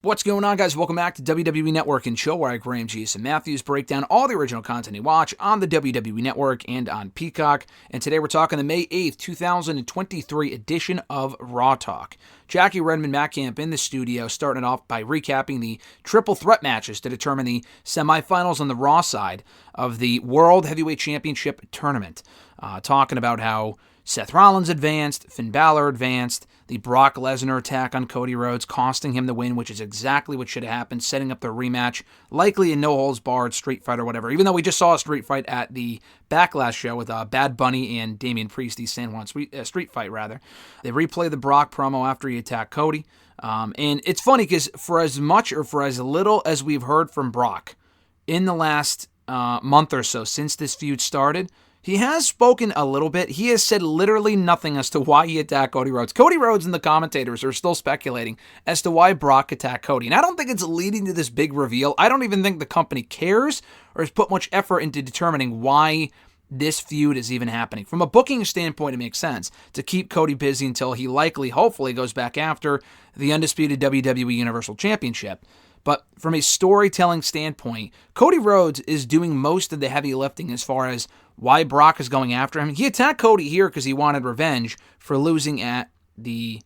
What's going on, guys? Welcome back to WWE Network and Show, where I, Graham Jason Matthews, break down all the original content you watch on the WWE Network and on Peacock. And today we're talking the May 8th, 2023 edition of Raw Talk. Jackie Redmond, Matt Camp in the studio, starting it off by recapping the triple threat matches to determine the semifinals on the Raw side of the World Heavyweight Championship tournament. Talking about how Seth Rollins advanced, Finn Balor advanced, the Brock Lesnar attack on Cody Rhodes costing him the win, which is exactly what should have happened, setting up the rematch, likely a no-holds-barred street fight or whatever, even though we just saw a street fight at the Backlash show with Bad Bunny and Damian Priest, the San Juan street fight, rather. They replay the Brock promo after he attacked Cody, and it's funny because for as much or for as little as we've heard from Brock in the last month or so since this feud started, he has spoken a little bit. He has said literally nothing as to why he attacked Cody Rhodes. Cody Rhodes and the commentators are still speculating as to why Brock attacked Cody. And I don't think it's leading to this big reveal. I don't even think the company cares or has put much effort into determining why this feud is even happening. From a booking standpoint, it makes sense to keep Cody busy until he hopefully goes back after the undisputed WWE Universal Championship. But from a storytelling standpoint, Cody Rhodes is doing most of the heavy lifting as far as why Brock is going after him. He attacked Cody here because he wanted revenge for losing at the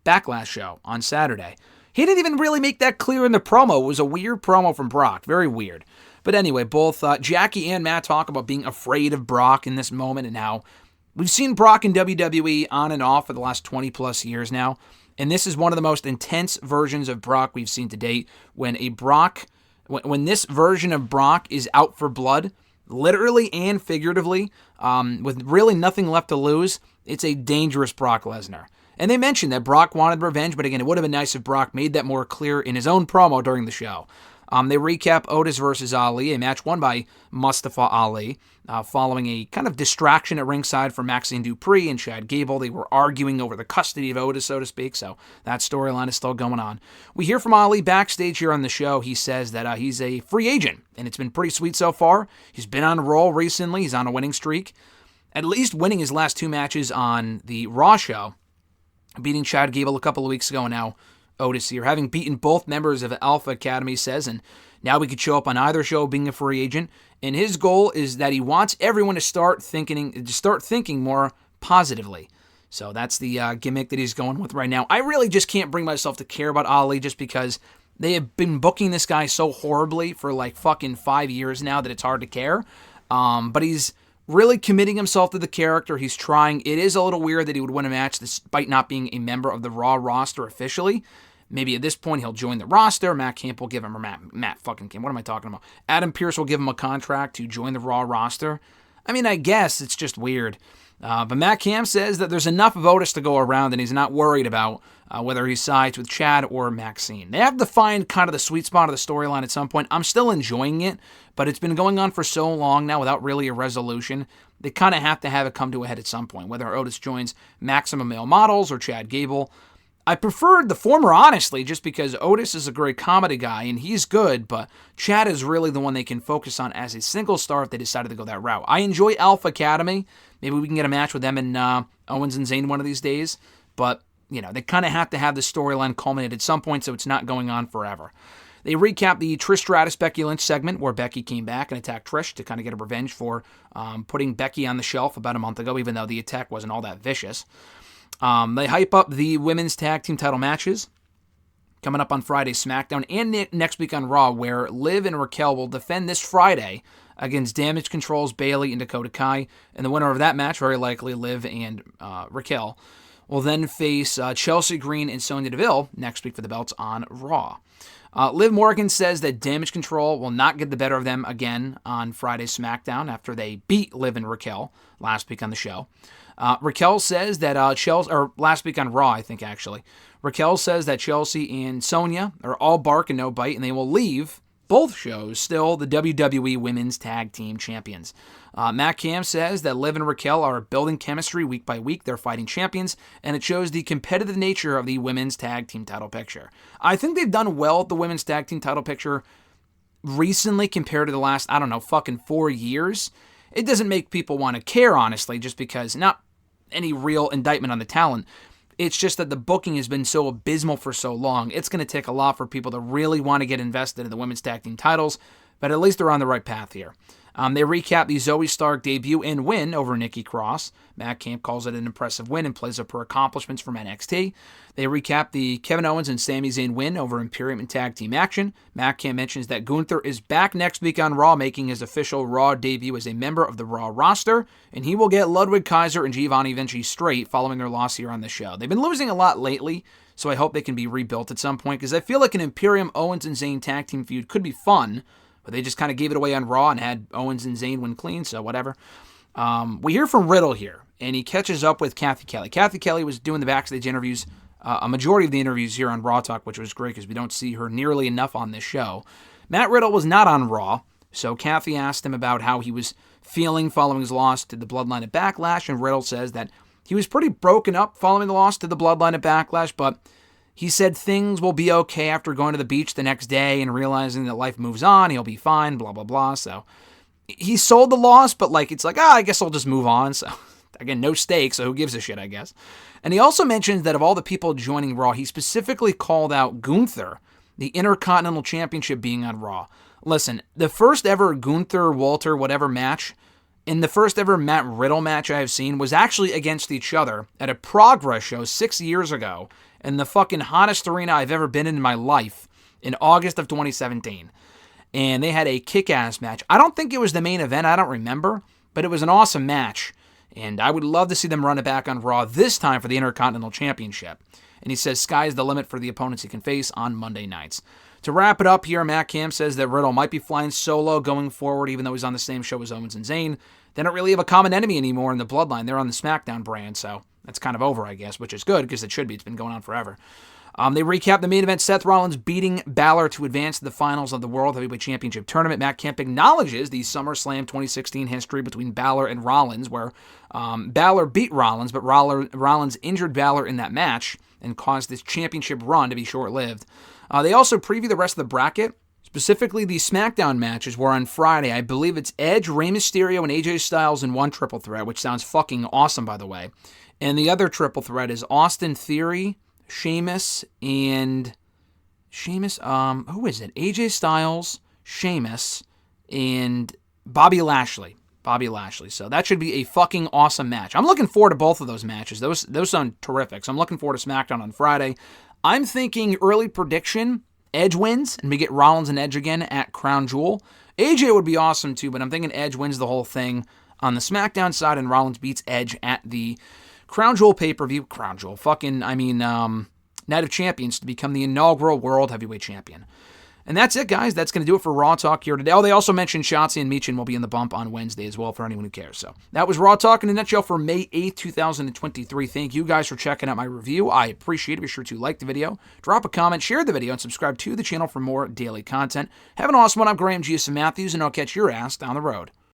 Backlash show on Saturday. He didn't even really make that clear in the promo. It was a weird promo from Brock. Very weird. But anyway, both Jackie and Matt talk about being afraid of Brock in this moment and how we've seen Brock in WWE on and off for the last 20 plus years now. And this is one of the most intense versions of Brock we've seen to date. When this version of Brock is out for blood, literally and figuratively, with really nothing left to lose, it's a dangerous Brock Lesnar. And they mentioned that Brock wanted revenge, but again, it would have been nice if Brock made that more clear in his own promo during the show. They recap Otis versus Ali, a match won by Mustafa Ali, following a kind of distraction at ringside from Maxine Dupree and Chad Gable. They were arguing over the custody of Otis, so to speak, so that storyline is still going on. We hear from Ali backstage here on the show. He says that he's a free agent, and it's been pretty sweet so far. He's been on a roll recently. He's on a winning streak, at least winning his last two matches on the Raw show, beating Chad Gable a couple of weeks ago, and now Otis here, having beaten both members of Alpha Academy, says, and now we could show up on either show being a free agent. And his goal is that he wants everyone to start thinking more positively. So that's the gimmick that he's going with right now. I really just can't bring myself to care about Ali just because they have been booking this guy so horribly for like fucking 5 years now that it's hard to care. But he's really committing himself to the character. He's trying. It is a little weird that he would win a match despite not being a member of the Raw roster officially. Maybe at this point he'll join the roster. Matt Camp will give him, or Matt fucking Camp, what am I talking about? Adam Pearce will give him a contract to join the Raw roster. I mean, I guess it's just weird. But Matt Camp says that there's enough of Otis to go around and he's not worried about whether he sides with Chad or Maxine. They have to find kind of the sweet spot of the storyline at some point. I'm still enjoying it, but it's been going on for so long now without really a resolution. They kind of have to have it come to a head at some point, whether Otis joins Maximum Male Models or Chad Gable. I preferred the former, honestly, just because Otis is a great comedy guy and he's good, but Chad is really the one they can focus on as a single star if they decided to go that route. I enjoy Alpha Academy. Maybe we can get a match with them and Owens and Zayn one of these days, but they kind of have to have the storyline culminate at some point so it's not going on forever. They recap the Trish Stratus Becky Lynch segment where Becky came back and attacked Trish to kind of get a revenge for putting Becky on the shelf about a month ago, even though the attack wasn't all that vicious. They hype up the women's tag team title matches coming up on Friday SmackDown and next week on Raw, where Liv and Raquel will defend this Friday against Damage Control's Bayley and Dakota Kai. And the winner of that match, very likely Liv and Raquel, will then face Chelsea Green and Sonya Deville next week for the belts on Raw. Liv Morgan says that Damage Control will not get the better of them again on Friday's SmackDown after they beat Liv and Raquel last week on the show. Raquel says that last week on Raw, I think actually, Raquel says that Chelsea and Sonya are all bark and no bite, and they will leave both shows still the WWE Women's Tag Team Champions. Matt Cam says that Liv and Raquel are building chemistry week by week. They're fighting champions, and it shows the competitive nature of the Women's Tag Team title picture. I think they've done well at the Women's Tag Team title picture recently compared to the last, 4 years. It doesn't make people want to care, honestly, just because not any real indictment on the talent. It's just that the booking has been so abysmal for so long. It's going to take a lot for people to really want to get invested in the women's tag team titles, but at least they're on the right path here. They recap the Zoe Stark debut and win over Nikki Cross. Matt Camp calls it an impressive win and plays up her accomplishments from NXT. They recap the Kevin Owens and Sami Zayn win over Imperium in tag team action. Matt Camp mentions that Gunther is back next week on Raw, making his official Raw debut as a member of the Raw roster, and he will get Ludwig Kaiser and Giovanni Vinci straight following their loss here on the show. They've been losing a lot lately, so I hope they can be rebuilt at some point, because I feel like an Imperium Owens and Zayn tag team feud could be fun, but they just kind of gave it away on Raw and had Owens and Zayn win clean, so whatever. We hear from Riddle here, and he catches up with Kathy Kelly. Kathy Kelly was doing the backstage interviews, a majority of the interviews here on Raw Talk, which was great because we don't see her nearly enough on this show. Matt Riddle was not on Raw, so Kathy asked him about how he was feeling following his loss to the Bloodline at Backlash, and Riddle says that he was pretty broken up following the loss to the Bloodline at Backlash, but he said things will be okay after going to the beach the next day and realizing that life moves on, he'll be fine, blah, blah, blah. So he sold the loss, but it's like, I guess I'll just move on. So again, no stakes, so who gives a shit, I guess. And he also mentions that of all the people joining Raw, he specifically called out Gunther, the Intercontinental Championship being on Raw. Listen, the first ever Gunther, Walter, whatever match, and the first ever Matt Riddle match I have seen was actually against each other at a Progress show 6 years ago in the fucking hottest arena I've ever been in my life in August of 2017. And they had a kick-ass match. I don't think it was the main event, I don't remember, but it was an awesome match. And I would love to see them run it back on Raw, this time for the Intercontinental Championship. And he says sky's the limit for the opponents he can face on Monday nights. To wrap it up here, Matt Camp says that Riddle might be flying solo going forward, even though he's on the same show as Owens and Zayn. They don't really have a common enemy anymore in the Bloodline. They're on the SmackDown brand, so that's kind of over, I guess, which is good because it should be. It's been going on forever. They recap the main event, Seth Rollins beating Balor to advance to the finals of the World Heavyweight Championship Tournament. Matt Camp acknowledges the SummerSlam 2016 history between Balor and Rollins, where Balor beat Rollins, but Rollins injured Balor in that match and caused this championship run to be short-lived. They also preview the rest of the bracket, specifically the SmackDown matches, where on Friday, I believe it's Edge, Rey Mysterio, and AJ Styles in one triple threat, which sounds fucking awesome, by the way. And the other triple threat is Austin Theory, Sheamus, and who is it? AJ Styles, Sheamus, and Bobby Lashley. So that should be a fucking awesome match. I'm looking forward to both of those matches. Those sound terrific. So I'm looking forward to SmackDown on Friday. I'm thinking early prediction, Edge wins, and we get Rollins and Edge again at Crown Jewel. AJ would be awesome too, but I'm thinking Edge wins the whole thing on the SmackDown side, and Rollins beats Edge at the Crown Jewel pay-per-view. Night of Champions to become the inaugural World Heavyweight Champion. And that's it, guys. That's going to do it for Raw Talk here today. Oh, they also mentioned Shotzi and Michin will be in the bump on Wednesday as well for anyone who cares. So that was Raw Talk in a nutshell for May 8th, 2023. Thank you guys for checking out my review. I appreciate it. Be sure to like the video, drop a comment, share the video, and subscribe to the channel for more daily content. Have an awesome one. I'm Graham G. Matthews, and I'll catch your ass down the road.